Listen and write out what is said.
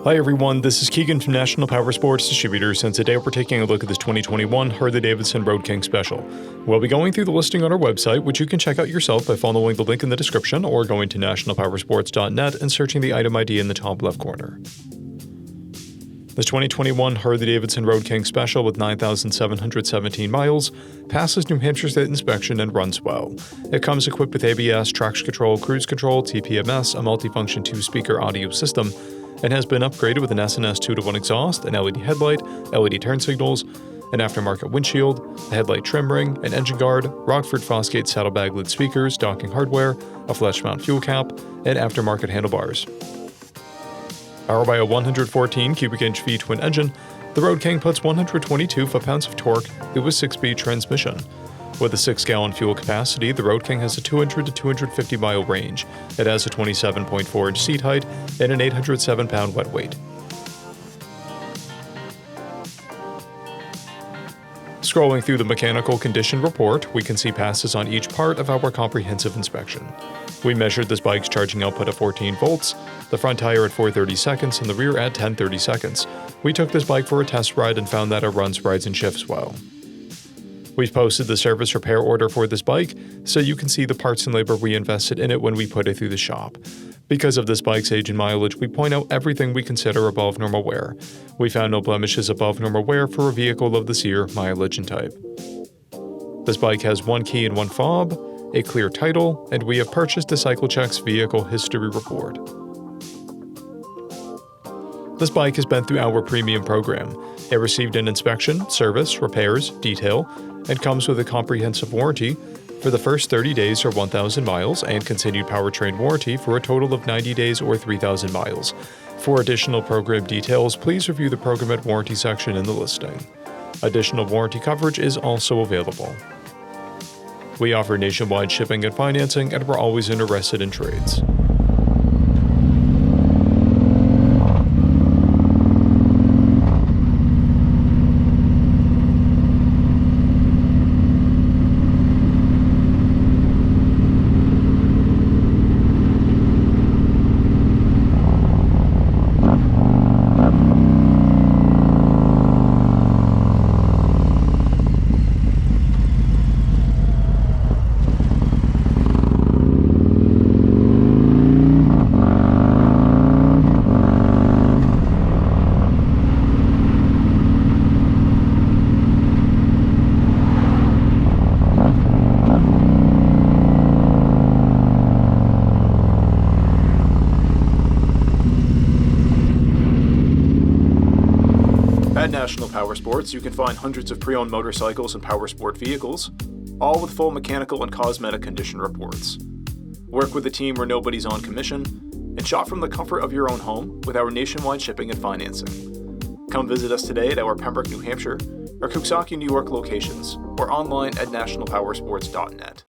Hi everyone, this is Keegan from National Powersports Distributors, and today we're taking a look at this 2021 Harley Davidson Road King Special. We'll be going through the listing on our website, which you can check out yourself by following the link in the description or going to nationalpowersports.net and searching the item ID in the top left corner. This 2021 Harley Davidson Road King Special with 9,717 miles passes New Hampshire State inspection and runs well. It comes equipped with ABS, traction control, cruise control, TPMS, a multifunction 2-speaker audio system, and has been upgraded with an SNS 2-to-1 exhaust, an LED headlight, LED turn signals, an aftermarket windshield, a headlight trim ring, an engine guard, Rockford Fosgate saddlebag lid speakers, docking hardware, a flesh mount fuel cap, and aftermarket handlebars. Powered by a 114 cubic inch V twin engine, the Road King puts 122 foot-pounds of torque through a 6-speed transmission. With a 6-gallon fuel capacity, the Road King has a 200 to 250 mile range. It has a 27.4 inch seat height and an 807-pound wet weight. Scrolling through the mechanical condition report, we can see passes on each part of our comprehensive inspection. We measured this bike's charging output at 14 volts, the front tire at 430 seconds, and the rear at 1030 seconds. We took this bike for a test ride and found that it runs, rides, and shifts well. We've posted the service repair order for this bike, so you can see the parts and labor we invested in it when we put it through the shop. Because of this bike's age and mileage, we point out everything we consider above normal wear. We found no blemishes above normal wear for a vehicle of this year, mileage, and type. This bike has 1 key and 1 fob, a clear title, and we have purchased the CycleCheck's vehicle history report. This bike has been through our premium program. It received an inspection, service, repairs, detail, and comes with a comprehensive warranty for the first 30 days or 1,000 miles and continued powertrain warranty for a total of 90 days or 3,000 miles. For additional program details, please review the program and warranty section in the listing. Additional warranty coverage is also available. We offer nationwide shipping and financing, and we're always interested in trades. At National Powersports, you can find hundreds of pre-owned motorcycles and powersport vehicles, all with full mechanical and cosmetic condition reports. Work with a team where nobody's on commission, and shop from the comfort of your own home with our nationwide shipping and financing. Come visit us today at our Pembroke, New Hampshire, or Coxsackie, New York locations, or online at nationalpowersports.net.